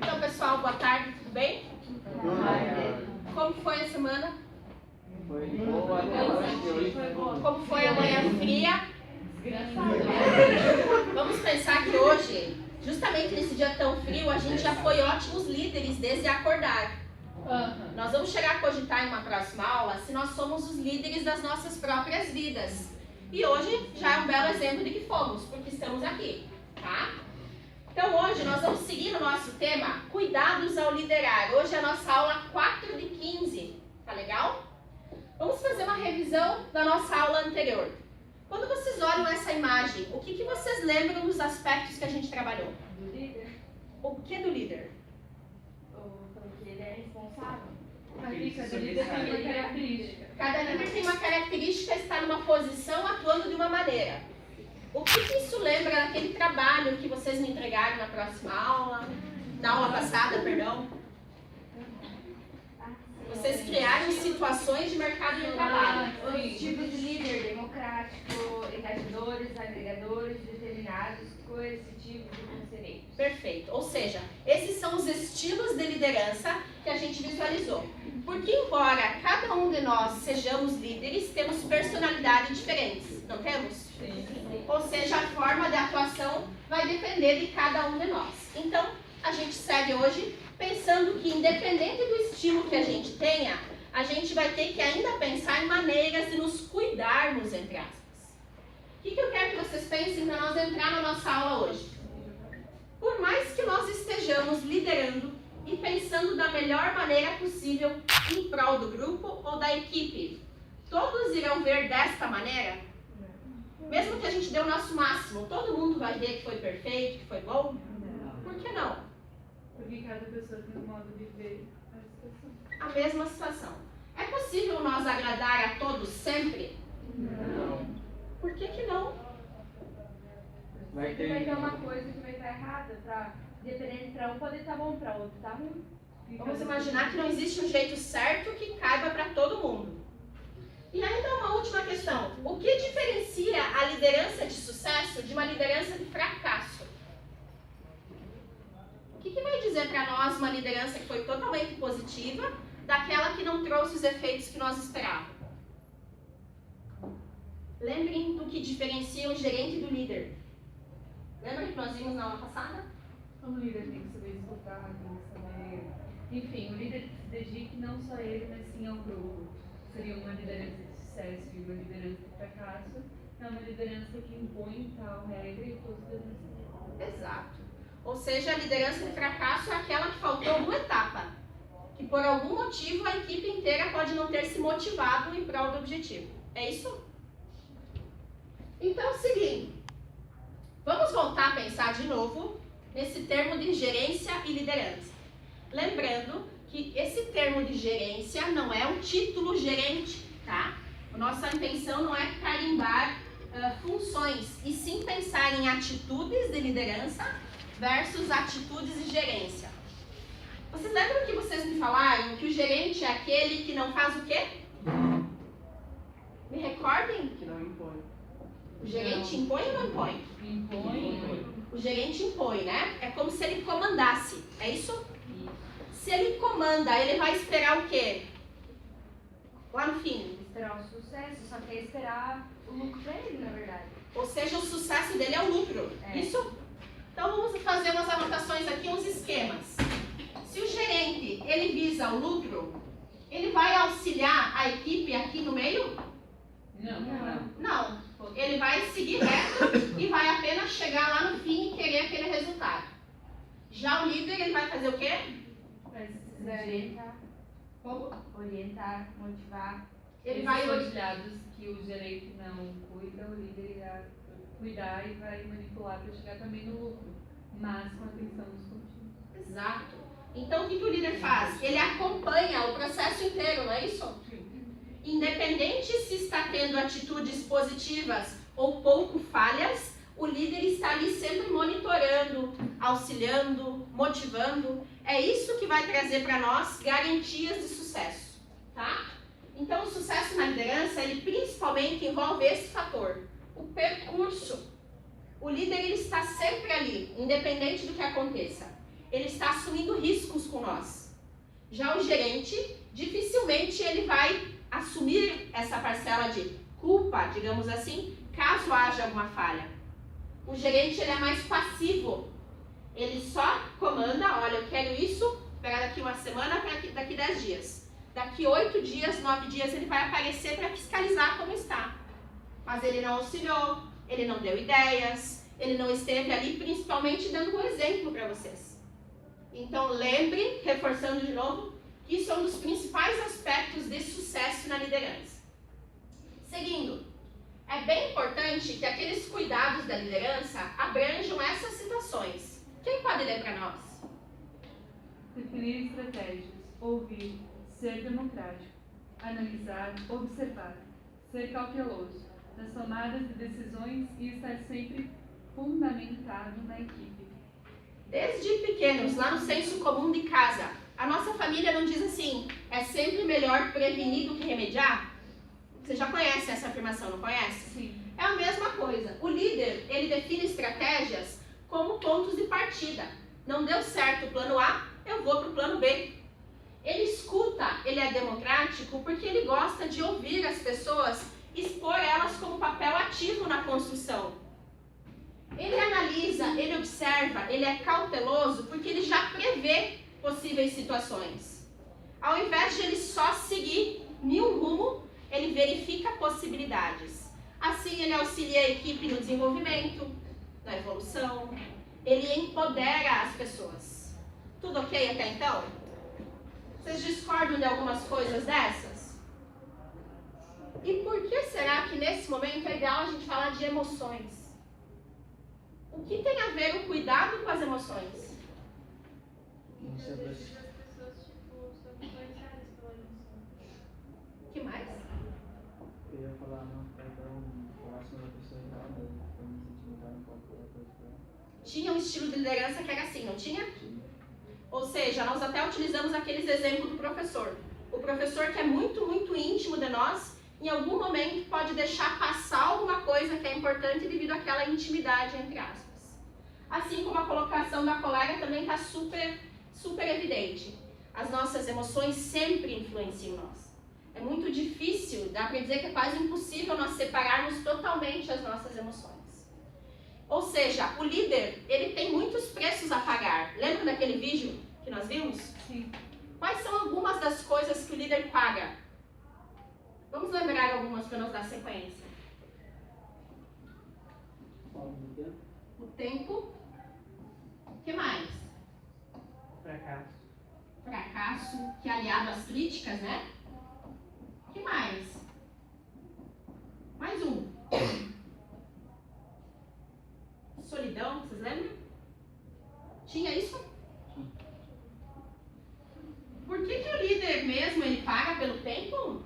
Então, pessoal, boa tarde, tudo bem? Como foi a semana? Como foi a manhã fria? Vamos pensar que hoje, justamente nesse dia tão frio, a gente já foi ótimos líderes desde acordar. Nós vamos chegar a cogitar em uma próxima aula se nós somos os líderes das nossas próprias vidas. E hoje já é um belo exemplo de que fomos, porque estamos aqui, tá? Então hoje nós vamos seguir no nosso tema Cuidados ao Liderar. Hoje é a nossa aula 4 de 15, tá legal? Vamos fazer uma revisão da nossa aula anterior. Quando vocês olham essa imagem, o que vocês lembram dos aspectos que a gente trabalhou? Do líder. O que do líder? Porque ele é responsável. Cada líder tem uma característica. Cada líder tem uma característica, está numa posição atuando de uma maneira. O que isso lembra daquele trabalho que vocês me entregaram na próxima aula? Na aula passada, perdão. Vocês criaram situações de mercado de trabalho. Os tipos de líder: democrático, engajadores, agregadores, determinados, coercitivos e conselheiros. Perfeito. Ou seja, esses são os estilos de liderança que a gente visualizou. Porque embora cada um de nós sejamos líderes, temos personalidades diferentes, não temos? Sim. Ou seja, a forma de atuação vai depender de cada um de nós. Então, a gente segue hoje pensando que, independente do estilo que a gente tenha, a gente vai ter que ainda pensar em maneiras de nos cuidarmos, entre aspas. O que eu quero que vocês pensem para nós entrar na nossa aula hoje? Por mais que nós estejamos liderando e pensando da melhor maneira possível em prol do grupo ou da equipe, todos irão ver desta maneira? Mesmo que a gente dê o nosso máximo, todo mundo vai ver que foi perfeito, que foi bom? Por que não? Porque cada pessoa tem um modo de ver a situação. A mesma situação. É possível nós agradar a todos sempre? Não. Por que não? Vai ter uma coisa que vai estar errada, dependendo, para um pode estar bom, para outro está ruim. Vamos imaginar que não existe um jeito certo que caiba para todo mundo. E ainda uma última questão. O que diferencia a liderança de sucesso de uma liderança de fracasso? O que vai dizer para nós uma liderança que foi totalmente positiva daquela que não trouxe os efeitos que nós esperávamos? Lembrem do que diferencia o gerente do líder. Lembra que nós vimos na aula passada? Como líder tem que saber escutar, tem que saber... Enfim, o líder que se dedique não só a ele, mas sim ao grupo. Seria uma liderança de sucesso e uma liderança de fracasso. É uma liderança que impõe tal regra e todos devem seguir. Exato. Ou seja, a liderança de fracasso é aquela que faltou uma etapa. Que por algum motivo a equipe inteira pode não ter se motivado em prol do objetivo. É isso? Então é o seguinte. Vamos voltar a pensar de novo nesse termo de gerência e liderança. Lembrando que esse termo de gerência não é um título gerente, tá? A nossa intenção não é carimbar funções, e sim pensar em atitudes de liderança versus atitudes de gerência. Vocês lembram que vocês me falaram que o gerente é aquele que não faz o quê? Me recordem? Que não impõe. O gerente impõe ou não impõe? Impõe. O gerente impõe, né? É como se ele comandasse, é isso? Se ele comanda, ele vai esperar o quê? Lá no fim. Esperar o sucesso, só que é esperar o lucro para ele, na verdade. Ou seja, o sucesso dele é o lucro. Isso? Então vamos fazer umas anotações aqui, uns esquemas. Se o gerente, ele visa o lucro, ele vai auxiliar a equipe aqui no meio? Não. Ele vai seguir reto e vai apenas chegar lá no fim e querer aquele resultado. Já o líder, ele vai fazer o quê? Orientar. Como? Orientar, motivar. Ele vai os dados que o gerente não cuida, o líder irá cuidar e vai manipular para chegar também no lucro, mas com atenção dos contínuos. Exato. Então o que o líder faz? Ele acompanha o processo inteiro, não é isso? Independente se está tendo atitudes positivas ou pouco falhas, o líder está ali sempre monitorando, auxiliando, motivando. É isso que vai trazer para nós garantias de sucesso, tá? Então, o sucesso na liderança, ele principalmente envolve esse fator, o percurso. O líder ele está sempre ali, independente do que aconteça. Ele está assumindo riscos com nós. Já o gerente, dificilmente ele vai assumir essa parcela de culpa, digamos assim, caso haja alguma falha. O gerente ele é mais passivo. Ele só comanda, olha, eu quero isso para daqui uma semana, para daqui 10 dias. Daqui 8 dias, 9 dias, ele vai aparecer para fiscalizar como está. Mas ele não auxiliou, ele não deu ideias, ele não esteve ali, principalmente dando um exemplo para vocês. Então lembre, reforçando de novo, que isso é um dos principais aspectos de sucesso na liderança. Seguindo, é bem importante que aqueles cuidados da liderança abranjam essas situações. Quem pode ler para nós? Definir estratégias, ouvir, ser democrático, analisar, observar, ser cauteloso nas tomadas de decisões e estar sempre fundamentado na equipe. Desde pequenos, lá no senso comum de casa, a nossa família não diz assim, é sempre melhor prevenir do que remediar? Você já conhece essa afirmação, não conhece? Sim. É a mesma coisa. O líder, ele define estratégias como pontos de partida. Não deu certo o plano A, eu vou para o plano B. Ele escuta, ele é democrático porque ele gosta de ouvir as pessoas, expor elas como papel ativo na construção. Ele analisa, ele observa, ele é cauteloso porque ele já prevê possíveis situações. Ao invés de ele só seguir nenhum rumo, ele verifica possibilidades. Assim, ele auxilia a equipe no desenvolvimento, na evolução, ele empodera as pessoas. Tudo ok até então? Vocês discordam de algumas coisas dessas? E por que será que nesse momento é ideal a gente falar de emoções? O que tem a ver o cuidado com as emoções? Às vezes as pessoas são influenciadas pela emoção. O que mais? Eu ia falar, não, falar sobre a pessoa errada, para me sentir mudar um pouco da coisa pra ela. Tinha um estilo de liderança que era assim, não tinha? Ou seja, nós até utilizamos aqueles exemplos do professor. O professor que é muito, muito íntimo de nós, em algum momento pode deixar passar alguma coisa que é importante devido àquela intimidade, entre aspas. Assim como a colocação da colega também está super, super evidente. As nossas emoções sempre influenciam nós. É muito difícil, dá para dizer que é quase impossível nós separarmos totalmente as nossas emoções. Ou seja, o líder, ele tem muitos preços a pagar. Lembra daquele vídeo que nós vimos? Sim. Quais são algumas das coisas que o líder paga? Vamos lembrar algumas para nos dar sequência. O tempo. O que mais? Fracasso. Fracasso, que é aliado às críticas, né? O que mais? Mais um. Solidão, vocês lembram? Tinha isso? Por que o líder mesmo, ele paga pelo tempo?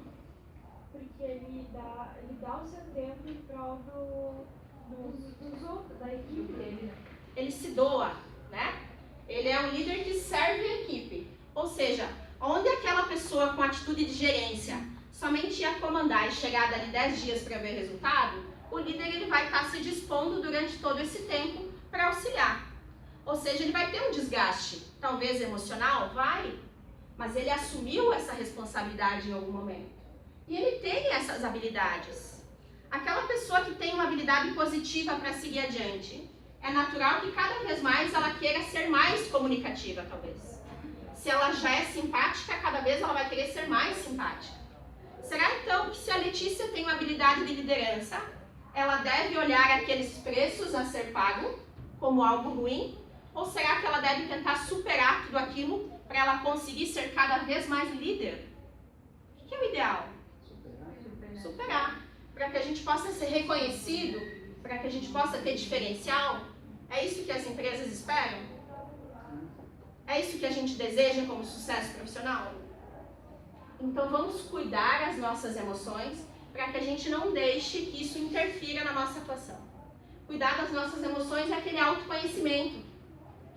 Porque ele dá o seu tempo em prol dos outros, da equipe dele, né? Ele se doa, né? Ele é um líder que serve a equipe. Ou seja, onde aquela pessoa com atitude de gerência somente ia comandar e chegar dali 10 dias para ver resultado, o líder ele vai estar se dispondo durante todo esse tempo para auxiliar. Ou seja, ele vai ter um desgaste, talvez emocional, vai, mas ele assumiu essa responsabilidade em algum momento. E ele tem essas habilidades. Aquela pessoa que tem uma habilidade positiva para seguir adiante, é natural que cada vez mais ela queira ser mais comunicativa, talvez. Se ela já é simpática, cada vez ela vai querer ser mais simpática. Será então que se a Letícia tem uma habilidade de liderança, ela deve olhar aqueles preços a ser pago como algo ruim? Ou será que ela deve tentar superar tudo aquilo para ela conseguir ser cada vez mais líder? O que é o ideal? Superar. Para que a gente possa ser reconhecido, para que a gente possa ter diferencial. É isso que as empresas esperam? É isso que a gente deseja como sucesso profissional? Então vamos cuidar das nossas emoções para que a gente não deixe que isso interfira na nossa atuação. Cuidar das nossas emoções é aquele autoconhecimento,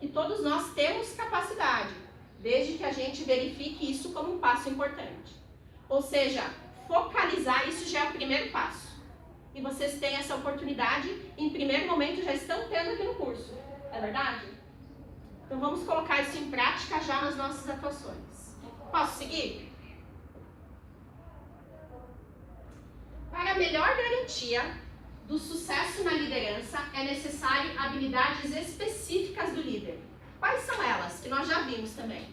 que todos nós temos capacidade, desde que a gente verifique isso como um passo importante. Ou seja, focalizar isso já é o primeiro passo. E você vocês têm essa oportunidade, em primeiro momento já estão tendo aqui no curso. É verdade? Então vamos colocar isso em prática já nas nossas atuações. Posso seguir? Para a melhor garantia do sucesso na liderança, é necessário habilidades específicas do líder. Quais são elas? Que nós já vimos também.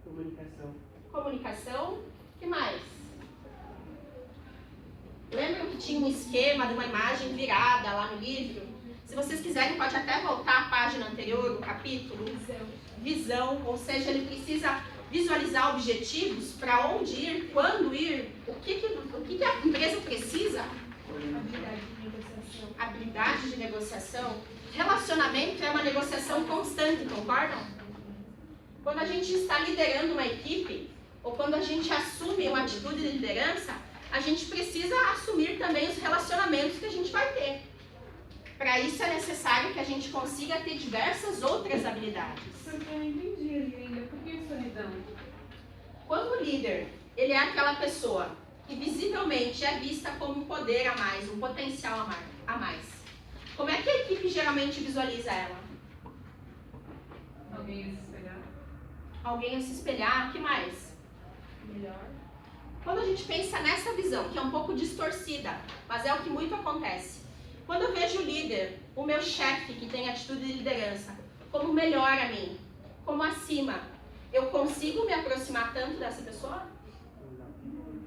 Comunicação. Comunicação. O que mais? Lembram que tinha um esquema de uma imagem virada lá no livro? Se vocês quiserem, pode até voltar à página anterior, o capítulo. Visão. Ou seja, ele precisa visualizar objetivos, para onde ir, quando ir, o que a empresa precisa. Habilidade de negociação. Habilidade de negociação. Relacionamento é uma negociação constante, concordam? Quando a gente está liderando uma equipe, ou quando a gente assume uma atitude de liderança, a gente precisa assumir também os relacionamentos que a gente vai ter. Para isso é necessário que a gente consiga ter diversas outras habilidades. Porque eu não entendi ali ainda. Por que solidão? Quando o líder, ele é aquela pessoa que visivelmente é vista como um poder a mais, um potencial a mais. Como é que a equipe geralmente visualiza ela? Alguém a se espelhar? Alguém a se espelhar, o que mais? Melhor. Quando a gente pensa nessa visão, que é um pouco distorcida, mas é o que muito acontece. Quando eu vejo o líder, o meu chefe que tem atitude de liderança, como melhor a mim, como acima, eu consigo me aproximar tanto dessa pessoa?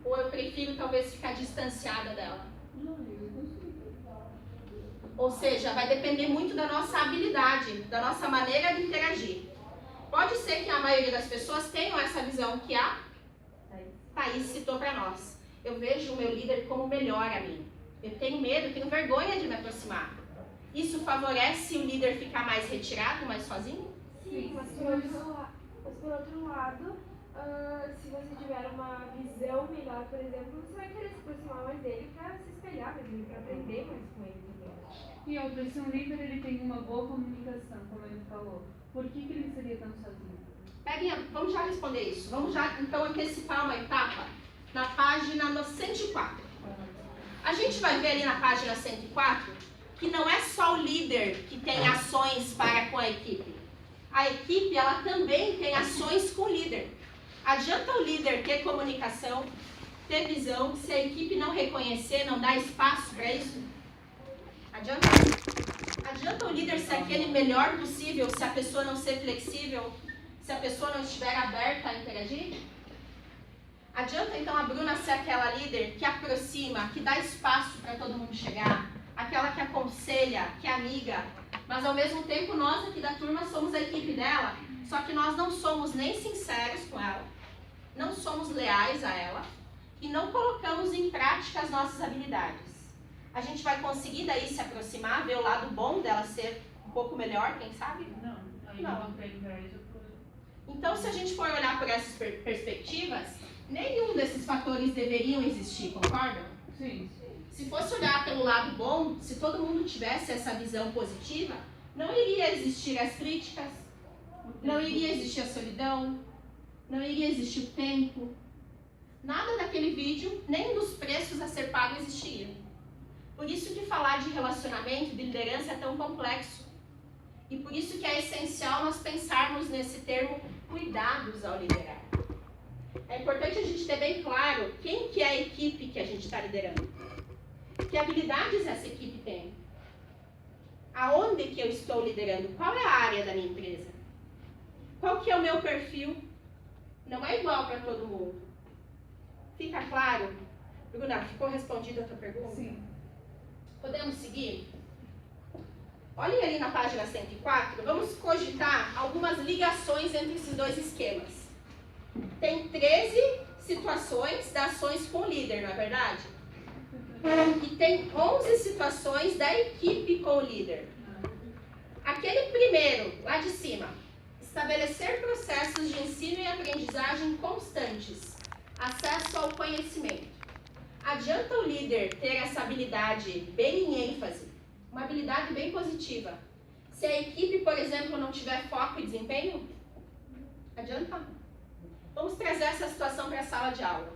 Ou eu prefiro talvez ficar distanciada dela? Ou seja, vai depender muito da nossa habilidade, da nossa maneira de interagir. Pode ser que a maioria das pessoas tenham essa visão que a Thaís citou para nós. Eu vejo o meu líder como melhor a mim. Eu tenho medo, eu tenho vergonha de me aproximar. Isso favorece o líder ficar mais retirado, mais sozinho? Sim, mas por outro lado, se você tiver uma visão melhor, por exemplo, você vai querer se aproximar mais dele para se espelhar mesmo, para aprender mais com ele também. E outra, se um líder ele tem uma boa comunicação, como ele falou, por que ele seria tão sozinho? Vamos já responder isso. Vamos já então antecipar uma etapa na página 104. A gente vai ver ali na página 104 que não é só o líder que tem ações para com a equipe. A equipe, ela também tem ações com o líder. Adianta o líder ter comunicação, ter visão, se a equipe não reconhecer, não dar espaço para isso? Adianta? Adianta o líder ser aquele melhor possível se a pessoa não ser flexível, se a pessoa não estiver aberta a interagir? Adianta então a Bruna ser aquela líder que aproxima, que dá espaço para todo mundo chegar, aquela que aconselha, que é amiga, mas ao mesmo tempo nós aqui da turma somos a equipe dela, só que nós não somos nem sinceros com ela, não somos leais a ela e não colocamos em prática as nossas habilidades. A gente vai conseguir daí se aproximar, ver o lado bom dela ser um pouco melhor, quem sabe? Não, aí Não. não tem inveja por... Então, se a gente for olhar por essas perspectivas, nenhum desses fatores deveriam existir, concordam? Sim. Se fosse olhar pelo lado bom, se todo mundo tivesse essa visão positiva, não iria existir as críticas, não iria existir a solidão, não iria existir o tempo. Nada daquele vídeo, nem dos preços a ser pago existiria. Por isso que falar de relacionamento, de liderança é tão complexo. E por isso que é essencial nós pensarmos nesse termo cuidados ao liderar. É importante a gente ter bem claro quem que é a equipe que a gente está liderando. Que habilidades essa equipe tem? Aonde que eu estou liderando? Qual é a área da minha empresa? Qual que é o meu perfil? Não é igual para todo mundo. Fica claro? Bruna, ficou respondida a tua pergunta? Sim. Podemos seguir? Olhem ali na página 104, vamos cogitar algumas ligações entre esses dois esquemas. Tem 13 situações das ações com o líder, não é verdade? E tem 11 situações da equipe com o líder. Aquele primeiro, lá de cima, estabelecer processos de ensino e aprendizagem constantes, acesso ao conhecimento. Adianta o líder ter essa habilidade bem em ênfase, uma habilidade bem positiva. Se a equipe, por exemplo, não tiver foco e desempenho, adianta? Vamos trazer essa situação para a sala de aula.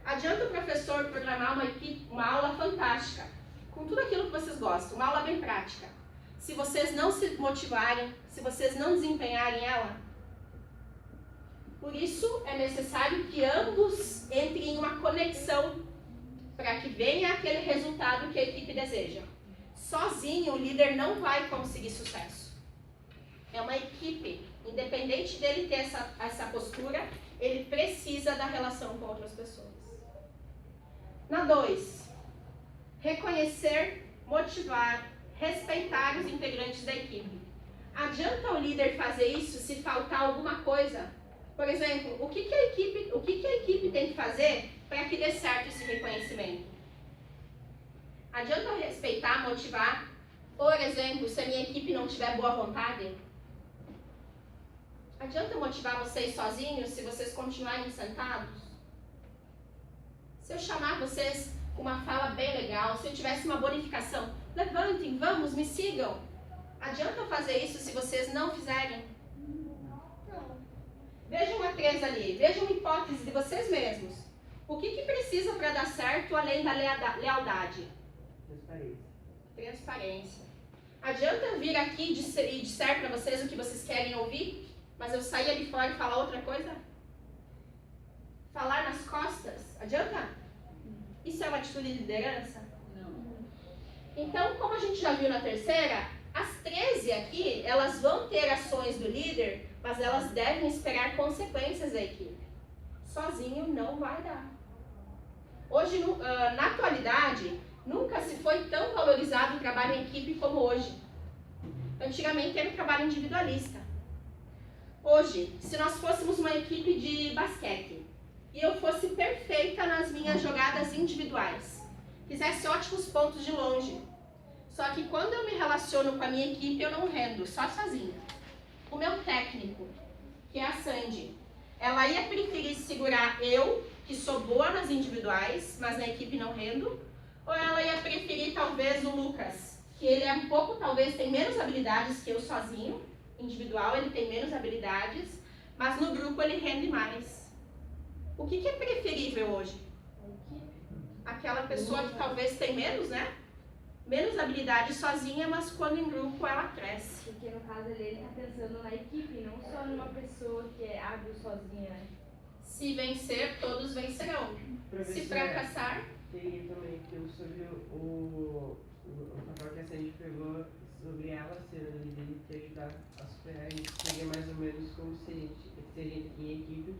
Adianta o professor programar uma aula fantástica, gostam, uma aula bem prática. Se vocês não se motivarem, se vocês não desempenharem ela, por isso é necessário que ambos entrem em uma conexão para que venha aquele resultado que a equipe deseja. Sozinho, o líder não vai conseguir sucesso. É uma equipe. Independente dele ter essa postura, ele precisa da relação com outras pessoas. Na 2, reconhecer, motivar, respeitar os integrantes da equipe. Adianta o líder fazer isso se faltar alguma coisa? Por exemplo, o que a equipe tem que fazer para que dê certo esse reconhecimento? Adianta eu respeitar, motivar? Por exemplo, se a minha equipe não tiver boa vontade? Adianta eu motivar vocês sozinhos se vocês continuarem sentados? Se eu chamar vocês com uma fala bem legal, se eu tivesse uma bonificação, levantem, vamos, me sigam. Adianta eu fazer isso se vocês não fizerem? Não. Vejam uma 3 ali, vejam uma hipótese de vocês mesmos. O que precisa para dar certo além da lealdade? Transparência. Adianta eu vir aqui e disser para vocês o que vocês querem ouvir, mas eu sair ali fora e falar outra coisa? Falar nas costas? Adianta? Isso é uma atitude de liderança? Não. Então, como a gente já viu na terceira, as 13 aqui, elas vão ter ações do líder, mas elas devem esperar consequências da equipe. Sozinho não vai dar. Hoje, na atualidade, nunca se foi tão valorizado o trabalho em equipe como hoje. Antigamente era um trabalho individualista. Hoje, se nós fôssemos uma equipe de basquete e eu fosse perfeita nas minhas jogadas individuais, fizesse ótimos pontos de longe, só que quando eu me relaciono com a minha equipe eu não rendo, só sozinha. O meu técnico, que é a Sandy, ela ia preferir segurar eu, que sou boa nas individuais, mas na equipe não rendo, ou ela ia preferir talvez o Lucas, que ele é um pouco, talvez tem menos habilidades que eu sozinho, individual ele tem menos habilidades, mas no grupo ele rende mais. O que é preferível hoje? Aquela pessoa que talvez tem menos, né? Menos habilidade sozinha, mas quando em grupo ela cresce. Porque no caso ele está pensando na equipe, não só numa pessoa que é hábil sozinha, né? Se vencer, todos vencerão. Se fracassar... Tem também que eu sobre o papel que a Sandy pegou sobre ela ser líder e te ajudar a superar isso. Seria mais ou menos como se a gente em equipe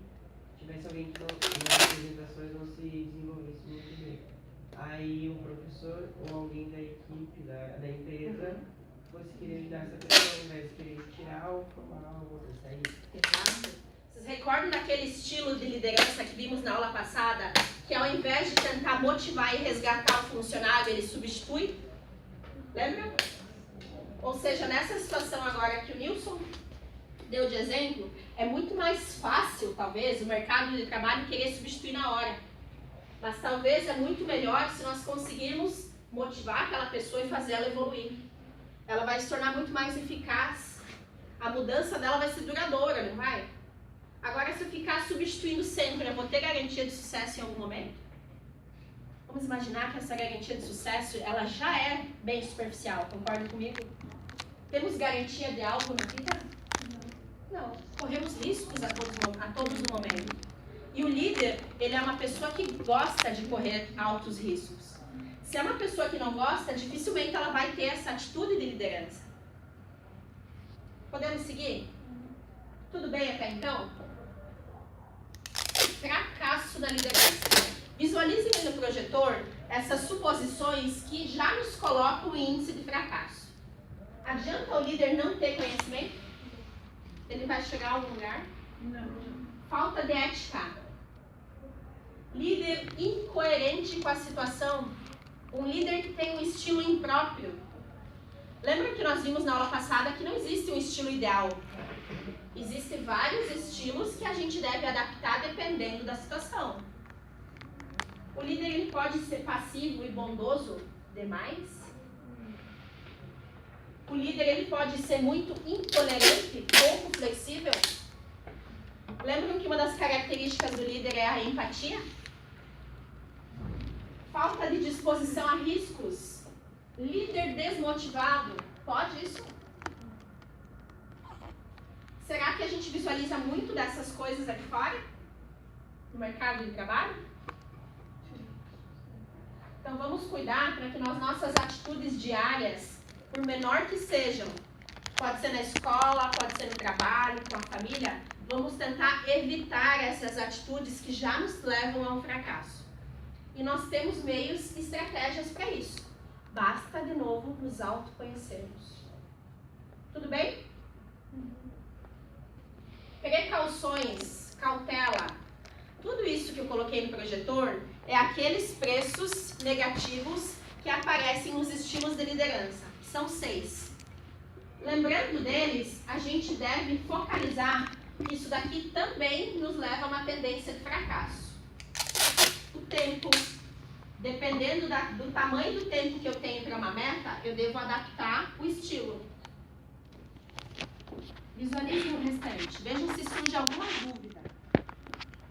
tivesse alguém que nas apresentações não se desenvolvesse muito bem. Aí o professor ou alguém da equipe, da empresa, fosse querer ajudar essa pessoa, ao invés de querer tirar ou formar ou sair. Exato. Vocês recordam daquele estilo de liderança que vimos na aula passada, que ao invés de tentar motivar e resgatar o funcionário, ele substitui? Lembra? Ou seja, nessa situação agora que o Nilson deu de exemplo, é muito mais fácil, talvez, o mercado de trabalho querer substituir na hora. Mas talvez é muito melhor se nós conseguirmos motivar aquela pessoa e fazer ela evoluir. Ela vai se tornar muito mais eficaz. A mudança dela vai ser duradoura, não vai? Agora, se eu ficar substituindo sempre, eu vou ter garantia de sucesso em algum momento? Vamos imaginar que essa garantia de sucesso, ela já é bem superficial, concorda comigo? Temos garantia de algo na vida? Não. Corremos riscos a todos no momento. E o líder, ele é uma pessoa que gosta de correr altos riscos. Se é uma pessoa que não gosta, dificilmente ela vai ter essa atitude de liderança. Podemos seguir? Tudo bem até então? Fracasso da liderança. Visualizem aí no projetor essas suposições que já nos colocam o índice de fracasso. Adianta o líder não ter conhecimento? Ele vai chegar a algum lugar? Não. Falta de ética. Líder incoerente com a situação. Um líder que tem um estilo impróprio. Lembra que nós vimos na aula passada que não existe um estilo ideal. Existem vários estilos que a gente deve adaptar dependendo da situação. O líder ele pode ser passivo e bondoso demais. O líder ele pode ser muito intolerante, pouco flexível. Lembram que uma das características do líder é a empatia? Falta de disposição a riscos. Líder desmotivado? Pode isso? Será que a gente visualiza muito dessas coisas aqui fora? No mercado de trabalho? Então vamos cuidar para que nas nossas atitudes diárias, por menor que sejam, pode ser na escola, pode ser no trabalho, com a família, vamos tentar evitar essas atitudes que já nos levam a um fracasso. E nós temos meios e estratégias para isso. Basta, de novo, nos autoconhecermos. Tudo bem? Precauções, cautela. Tudo isso que eu coloquei no projetor é aqueles preços negativos que aparecem nos estilos de liderança. São 6. Lembrando deles, a gente deve focalizar que isso daqui também nos leva a uma tendência de fracasso. O tempo. Dependendo do tamanho do tempo que eu tenho para uma meta, eu devo adaptar o estilo. Visualizem o restante. Vejam se surge alguma dúvida,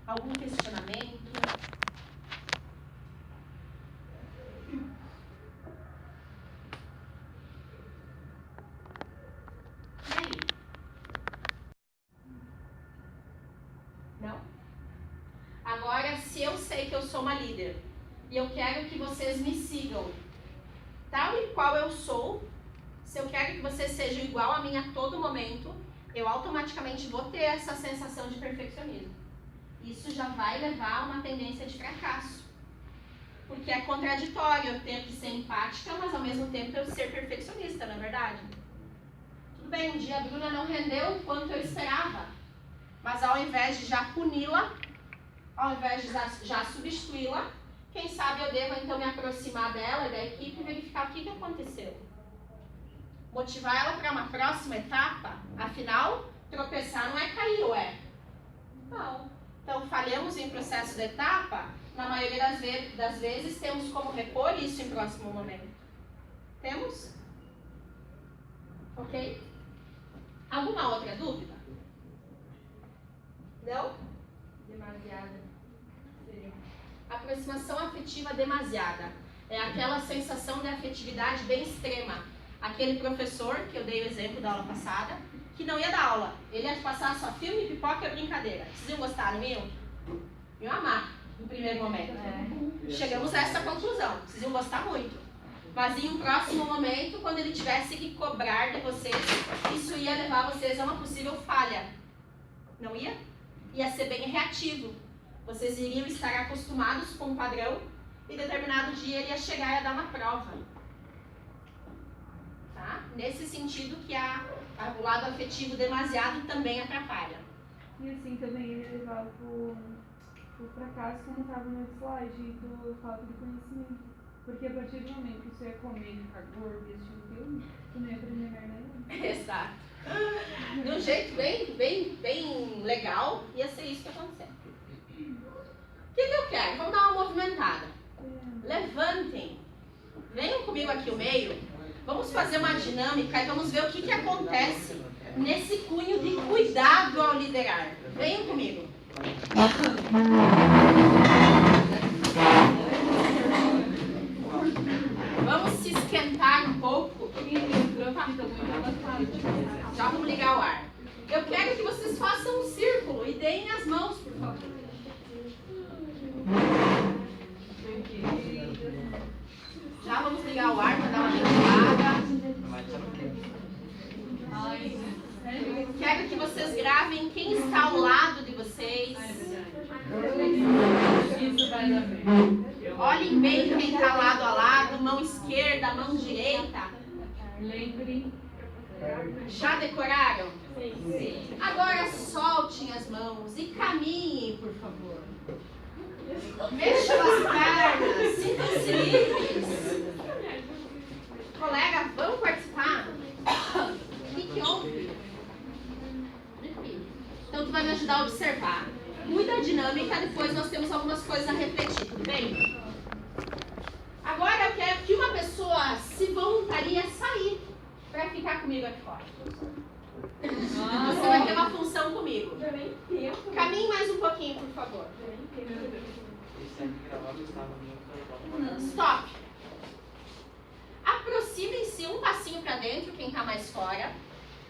algum questionamento. E aí? Não? Agora, se eu sei que eu sou uma líder e eu quero que vocês me sigam tal e qual eu sou, se eu quero que vocês sejam igual a mim a todo momento, eu automaticamente vou ter essa sensação de perfeccionismo. Isso já vai levar a uma tendência de fracasso. Porque é contraditório eu ter que ser empática, mas ao mesmo tempo eu ser perfeccionista, não é verdade? Tudo bem, um dia a Bruna não rendeu o quanto eu esperava, mas ao invés de já puni-la, ao invés de já substituí-la, quem sabe eu devo então me aproximar dela e da equipe e verificar o que aconteceu. Motivar ela para uma próxima etapa, afinal, tropeçar não é cair, ué? Não. Então, falhamos em processo de etapa, na maioria das vezes temos como repor isso em próximo momento. Temos? Ok? Alguma outra dúvida? Não? Demasiada. Seria. Aproximação afetiva demasiada. É aquela sensação de afetividade bem extrema. Aquele professor, que eu dei o exemplo da aula passada, que não ia dar aula. Ele ia passar só filme, pipoca e brincadeira. Vocês iam gostar, não iam? Iam amar, no primeiro momento. Chegamos a essa conclusão. Vocês iam gostar muito. Mas em um próximo momento, quando ele tivesse que cobrar de vocês, isso ia levar vocês a uma possível falha. Não ia? Ia ser bem reativo. Vocês iriam estar acostumados com um padrão e determinado dia ele ia chegar e ia dar uma prova. Tá? Nesse sentido que o lado afetivo demasiado também atrapalha. E assim também ele levava pro fracasso como estava no slide do falta de conhecimento. Porque a partir do momento que você ia comer, ficar gordo e assistir um filme, tu não ia aprender merda nenhuma. Exato. De um jeito bem legal, ia ser isso que aconteceu. O que eu quero? Vamos dar uma movimentada. Levantem. Venham comigo aqui no meio. Vamos fazer uma dinâmica e vamos ver o que acontece nesse cunho de cuidado ao liderar. Venham comigo. Vamos se esquentar um pouco. Já vamos ligar o ar. Eu quero que vocês façam um círculo e deem as mãos, por favor. Já vamos ligar o ar para dar uma regulada. Quero que vocês gravem quem está ao lado de vocês. Olhem bem quem está lado a lado, mão esquerda, mão direita. Lembrem. Já decoraram? Sim. Agora soltem as mãos e caminhem, por favor. Mexam as pernas, sintam-se livres. Colega, vamos participar? O que houve? Então tu vai me ajudar a observar. Muita dinâmica, depois nós temos algumas coisas a refletir, tudo bem? Agora eu quero que uma pessoa se voluntarie a sair para ficar comigo aqui fora. Você vai ter uma função comigo. Caminhe mais um pouquinho, por favor. Stop. Aproximem-se um para dentro, quem tá mais fora.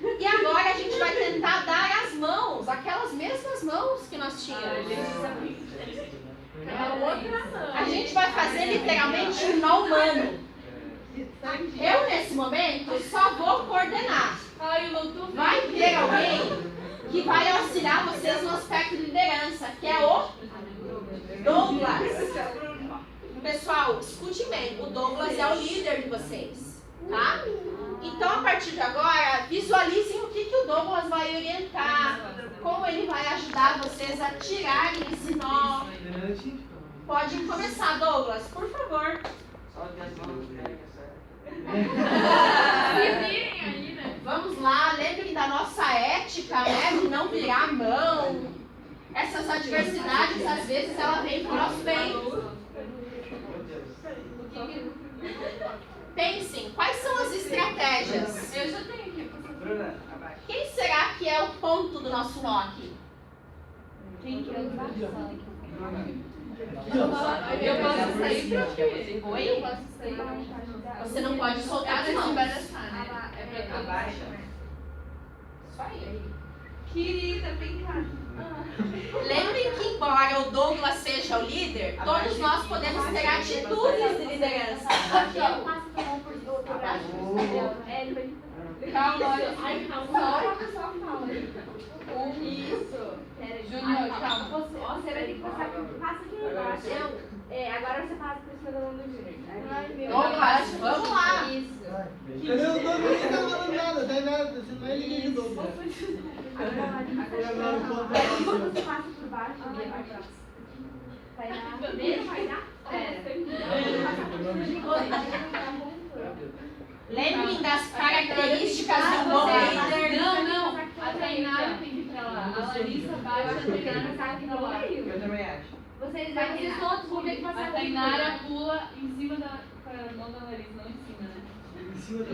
E agora a gente vai tentar dar as mãos, aquelas mesmas mãos que nós tínhamos. A gente vai fazer literalmente um nó humano. Eu, nesse momento, só vou coordenar. Vai ter alguém que vai auxiliar vocês no aspecto de liderança, que é o Douglas. Pessoal, escute bem, o Douglas é o líder de vocês, tá? Então, a partir de agora, visualizem o que o Douglas vai orientar, como ele vai ajudar vocês a tirarem esse nó. Podem começar, Douglas, por favor. Só de as mãos, Vamos lá, lembrem da nossa ética, né, de não virar a mão. Essas adversidades, às vezes, ela vem para o nosso bem. Pensem, quais são as estratégias? Eu já tenho aqui. Bruna, abaixo. Quem será que é o ponto do nosso nó aqui? Quem que é o Eu posso sair pra quê? Oi? Eu posso sair. Você não pode soltar as mãos. Abaixo. Isso aí. Querida, vem cá. Lembrem que, embora o Douglas seja o líder, todos nós podemos ter atitudes de liderança. Passa a mão por baixo. Ele vai... Calma, olha. Só fala. Isso. Júnior, calma. Você vai ter que passar aqui. Passa aqui embaixo. Agora você passa por cima da mão do Júnior. Ai, meu Douglas, vamos lá. Isso. Eu não tô falando nada, tá nada, você não é ninguém de novo. Agora você passa por baixo e vai pra trás. Vai dar. Primeiro vai dar? Lembrem das características do bom líder. Não. A Tainara tem que ir pra lá. A Larissa baixa, a Tainara sai aqui do lado. Eu também acho. Vocês todos vão ver que passar A Tainara pula em cima da... Com a mão da Larissa, não em cima, né? Em cima da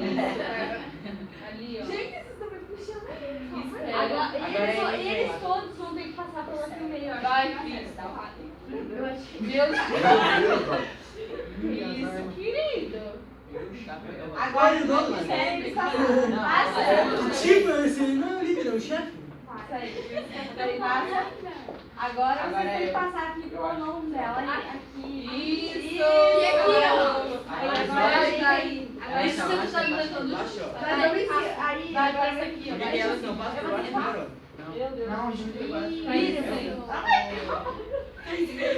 Ali, ó. Gente, vocês estão me puxando aí. Espera. Eles todos vão ter que passar pela primeira. Vai, Cris. Eu acho que... Meu Deus. Isso, querido. Agora Olha o Douglas. Tipo, esse não é o líder, é o chefe. Agora Agora você tem que eu. passar aqui pela mão dela. Aqui. Isso. E aqui, ó. Agora aí. Agora Isso você tá me dando Aí, Vai pra essa aqui, ó. Por que elas não passam por baixo, primeiro? Meu Deus. Não, junto eu baixo. Vira,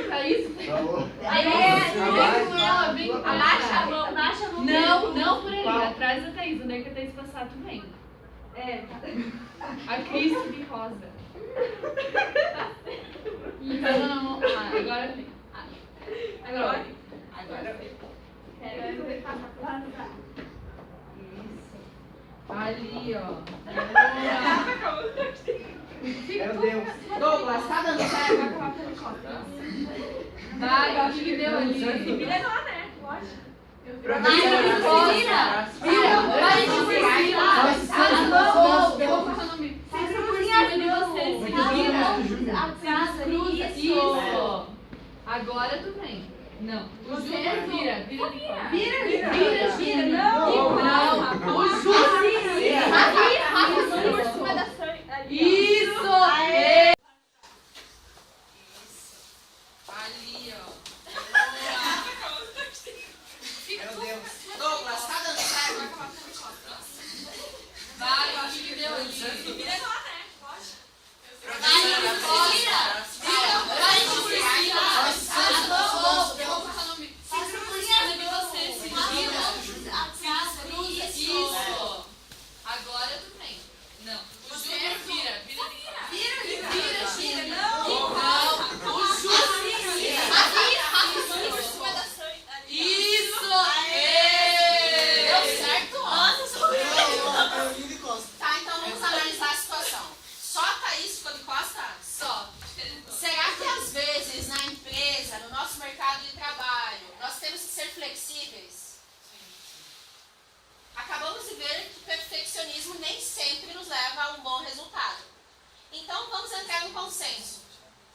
Tá isso? Aí, Vem com ela, vem. abaixa a mão. Não por ali. Atrás da Thaís. Onde é que a Thaís passar, tu vem. A Cris de rosa. Então, não. Agora vem. Agora vem. Ali, ó. Meu Deus. Douglas, tá dando certo? Vai, o que deu ali? Vira. Isso. Agora tu vem. Não. O Júnior vira. Não. O Júnior vira. Isso. Ali, ó. Meu Deus. Douglas, tá dando certo? Vai, o que deu ali? Agora tu vem. Não. O Júnior vira. Não. O Júnior vira. Isso. Deu certo? Tá, então vamos analisar a situação. Só a Thaís ficou de costa? Só. Será que às vezes na empresa, no nosso mercado de trabalho, nós temos que ser flexíveis? Acabamos de ver que o perfeccionismo nem sempre nos leva a um bom resultado. Então vamos entrar no consenso.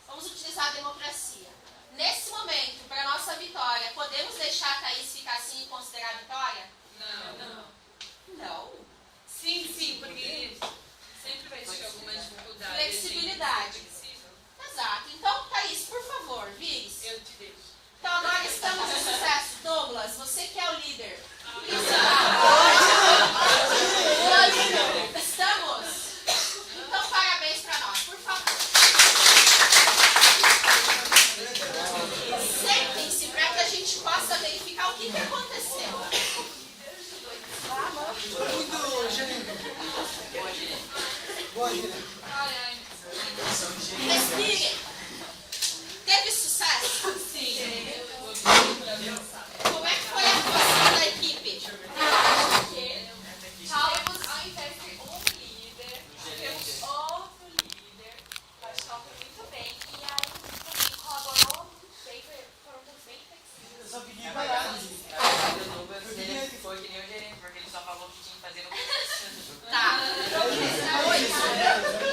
Vamos utilizar a democracia. Nesse momento, para a nossa vitória, podemos deixar a Thaís ficar assim e considerar a vitória? Não. Não. verdade. Exato. Então, Thaís, por favor, Viz. Eu te deixo. Então, agora estamos no sucesso. Douglas, você que é o líder. Estamos? Então, parabéns para nós, por favor. Sentem-se para que a gente possa verificar o que aconteceu. Respirem. Teve sucesso? Sim. Como é que foi a atuação da equipe? Calvos, ao invés de um líder, temos outro líder. Acho que ela foi muito bem. E aí também colaborou muito bem, foram todos bem flexíveis. Eu só pedi parar. O Douglas, ele foi que nem o gerente, porque ele só falou o que tinha que fazer no Tá.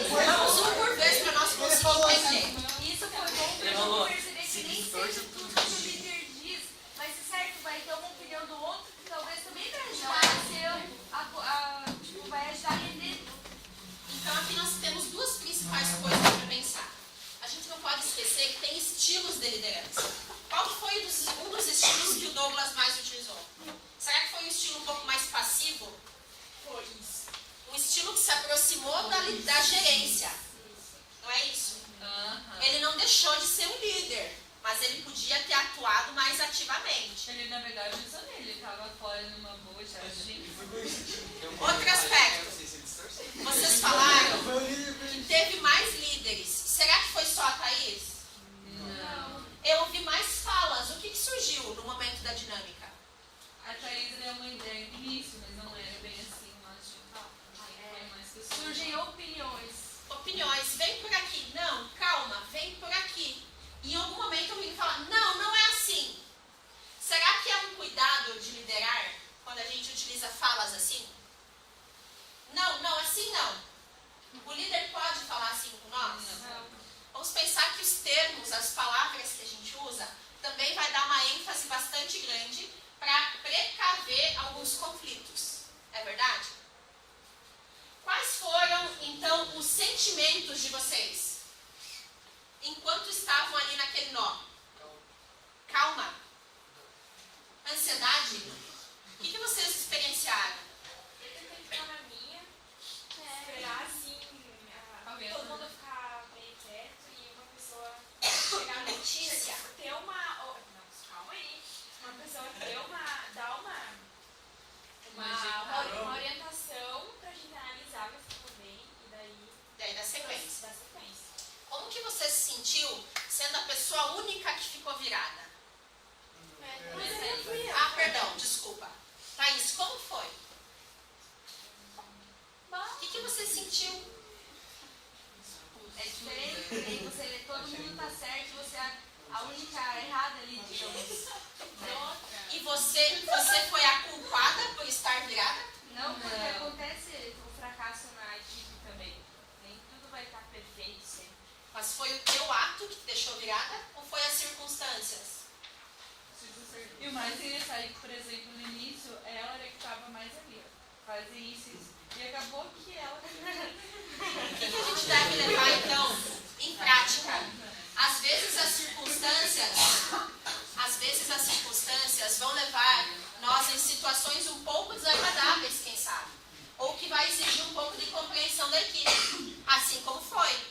Vamos um por vez para nós conseguirmos entender. Isso foi bom pra Ele falou, gente perceber que nem sempre tudo que o líder diz vai ser certo, vai ter uma opinião do outro que talvez também vai ajudar vai ajudar a render. Então aqui nós temos duas principais coisas para pensar. A gente não pode esquecer que tem estilos de liderança. Qual foi um dos estilos que o Douglas mais utilizou? Será que foi um estilo um pouco mais passivo? Foi isso. Um estilo que se aproximou da gerência. Não é isso? Ele não deixou de ser um líder, mas ele podia ter atuado mais ativamente. Ele, na verdade, usou ele estava fora numa boa, já gente. Outro aspecto. Vocês falaram que teve mais líderes. Será que foi só a Thaís? Não. Eu ouvi mais falas. O que surgiu no momento da dinâmica? A Thaís deu uma ideia no início, mas não era bem assim, mas de fato. Foi mais pessoas. Surgem opiniões. Opiniões, vem por aqui. Não, calma, vem por aqui. Em algum momento eu vim falar, não, não é assim. Será que é um cuidado de liderar quando a gente utiliza falas assim? Não, não, assim não. O líder pode falar assim com nós? Não. Vamos pensar que os termos, as palavras que a gente usa, também vai dar uma ênfase bastante grande para precaver alguns conflitos. É verdade? Quais foram, então, os sentimentos de vocês? Enquanto estavam ali naquele nó? Calma. Ansiedade? O que vocês experienciaram? Eu tentei ficar na minha, esperar assim, todo mundo ficar bem quieto e uma pessoa chegar A notícia. ter uma. Não, calma aí. Uma pessoa dar uma orientação pra gente analisar, ver se ficou bem e daí Da sequência. da sequência. Como que você se sentiu sendo a pessoa única que ficou virada? Mas aí eu fui eu. Ah, perdão, desculpa. Thaís, como foi? O que você sentiu? É diferente, aí você vê todo mundo tá certo e você é a única errada ali, digamos. E você foi a culpada por estar virada? Não, porque acontece o fracasso na equipe também. Nem tudo vai estar perfeito sempre. Mas foi o teu ato que te deixou virada ou foi as circunstâncias? E o mais interessante é que, por exemplo, no início, ela era que estava mais ali, ó, fazia isso. E acabou que ela... O que a gente deve levar, então, em prática? Às vezes as circunstâncias vão levar nós em situações um pouco desagradáveis, quem sabe? Ou que vai exigir um pouco de compreensão da equipe. Assim como foi.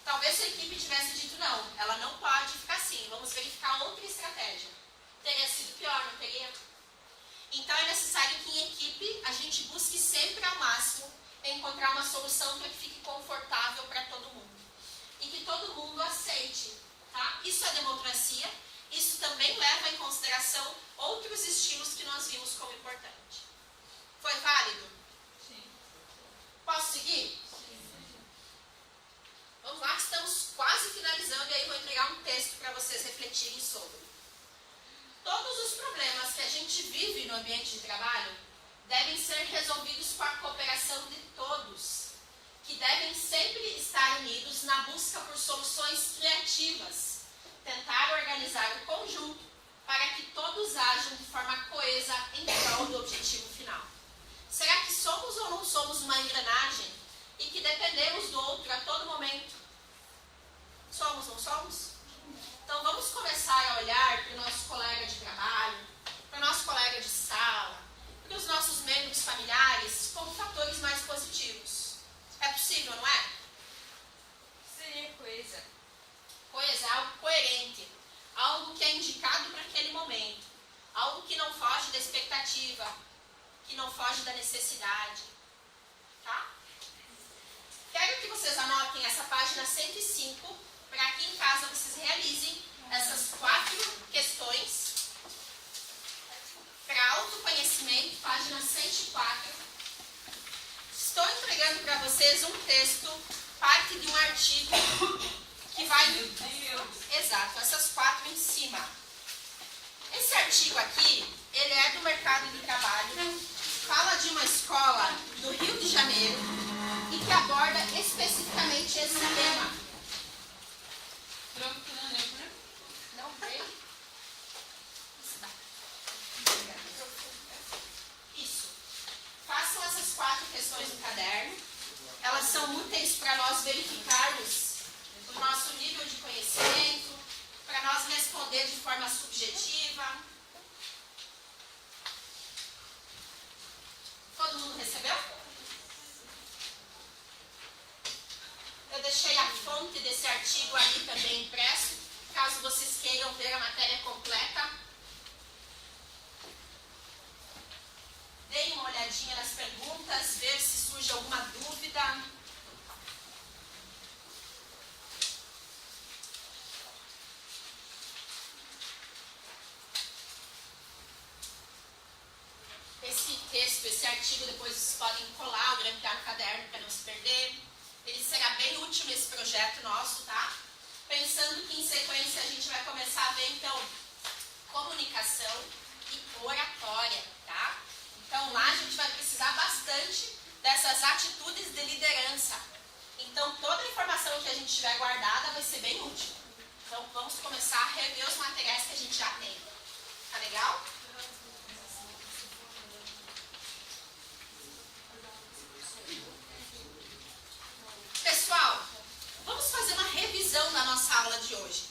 Talvez se a equipe tivesse dito não, ela não pode ficar assim, vamos verificar outra estratégia. Teria sido pior, não teria? Então é necessário que em equipe a gente busque sempre ao máximo encontrar uma solução para que fique confortável para todo mundo. E que todo mundo aceite. Tá? Isso é democracia, isso também leva em consideração outros estilos que nós vimos como importante. Foi válido? Sim. Posso seguir? Vamos lá, que estamos quase finalizando e aí vou entregar um texto para vocês refletirem sobre. Todos os problemas que a gente vive no ambiente de trabalho devem ser resolvidos com a cooperação de todos, que devem sempre estar unidos na busca por soluções criativas, tentar organizar o conjunto para que todos ajam de forma coesa em prol do objetivo final. Será que somos ou não somos uma engrenagem e que dependemos do outro a todo momento? que não foge da necessidade, tá? Quero que vocês anotem essa página 105, para que em casa vocês realizem essas 4 questões. Para autoconhecimento, página 104. Estou entregando para vocês um texto, parte de um artigo que vai... Exato, essas 4 em cima. Esse artigo aqui, ele é do mercado de trabalho, fala de uma escola do Rio de Janeiro e que aborda especificamente esse tema. Não tem? Isso. Façam essas 4 questões no caderno. Elas são úteis para nós verificarmos o nosso nível de conhecimento, para nós responder de forma subjetiva. Todo mundo recebeu? Eu deixei a fonte desse artigo ali também impresso, caso vocês queiram ver a matéria completa. Deem uma olhadinha nas perguntas, ver se surge alguma dúvida. Esse texto, esse artigo, depois vocês podem colar ou grampear no caderno para não se perder. Ele será bem útil nesse projeto nosso, tá? Pensando que em sequência a gente vai começar a ver, então, comunicação e oratória, tá? Então lá a gente vai precisar bastante dessas atitudes de liderança. Então toda a informação que a gente tiver guardada vai ser bem útil. Então vamos começar a rever os materiais que a gente já tem. Tá legal? Pessoal, vamos fazer uma revisão da nossa aula de hoje.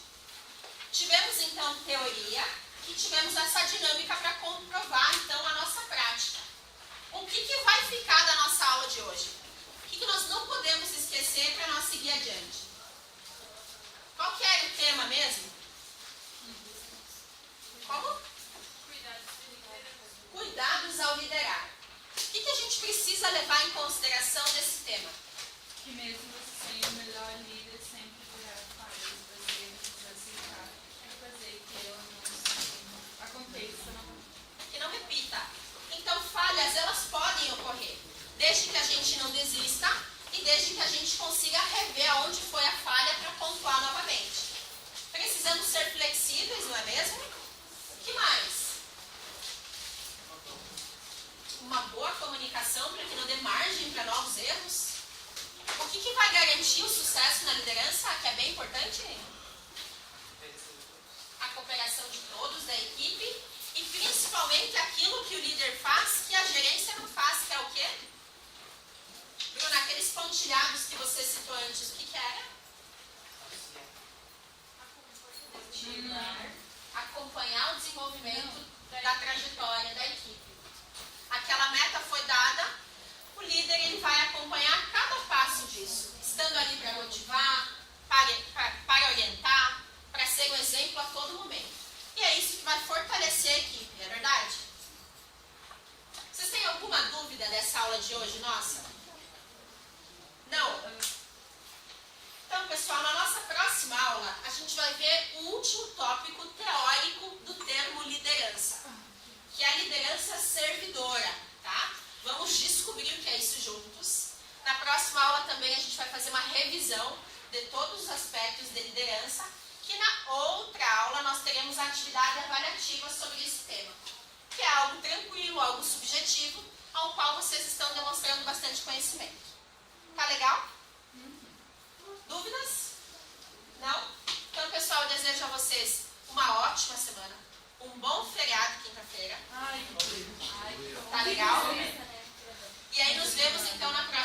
Tivemos então teoria e tivemos essa dinâmica para comprovar então a nossa prática. O que vai ficar da nossa aula de hoje? O que nós não podemos esquecer para nós seguir adiante? Qual que era o tema mesmo? Como? Cuidados ao liderar. O que a gente precisa levar em consideração desse tema? Que mesmo você sendo o melhor líder, sempre terá falhas, você precisa aceitar e fazer que ela não aconteça. Que não repita. Então, falhas, elas podem ocorrer, desde que a gente não desista e desde que a gente consiga rever aonde foi a falha para pontuar novamente. Precisamos ser flexíveis, não é mesmo? O que mais? Uma boa comunicação para que não dê margem para novos erros. O que vai garantir o sucesso na liderança, que é bem importante? A cooperação de todos da equipe e principalmente aquilo que o líder faz que a gerência não faz, que é o quê? Bruna, aqueles pontilhados que você citou antes, o que era? Acompanhar o desenvolvimento da trajetória da equipe. Aquela meta foi dada, o líder ele vai acompanhar cada passo disso, estando ali para motivar, para orientar, para ser um exemplo a todo momento. E é isso que vai fortalecer a equipe, não é verdade? Vocês têm alguma dúvida dessa aula de hoje, nossa? Não? Então, pessoal, na nossa próxima aula, a gente vai ver o último tópico teórico do termo liderança, que é a liderança servidora, tá? Vamos descobrir o que é isso juntos. Na próxima aula também a gente vai fazer uma revisão de todos os aspectos de liderança, que na outra aula nós teremos a atividade avaliativa sobre esse tema, que é algo tranquilo, algo subjetivo, ao qual vocês estão demonstrando bastante conhecimento. Tá legal? Dúvidas? Não? Então, pessoal, eu desejo a vocês uma ótima semana, um bom feriado quinta-feira. Tá legal? E aí nos vemos então na próxima.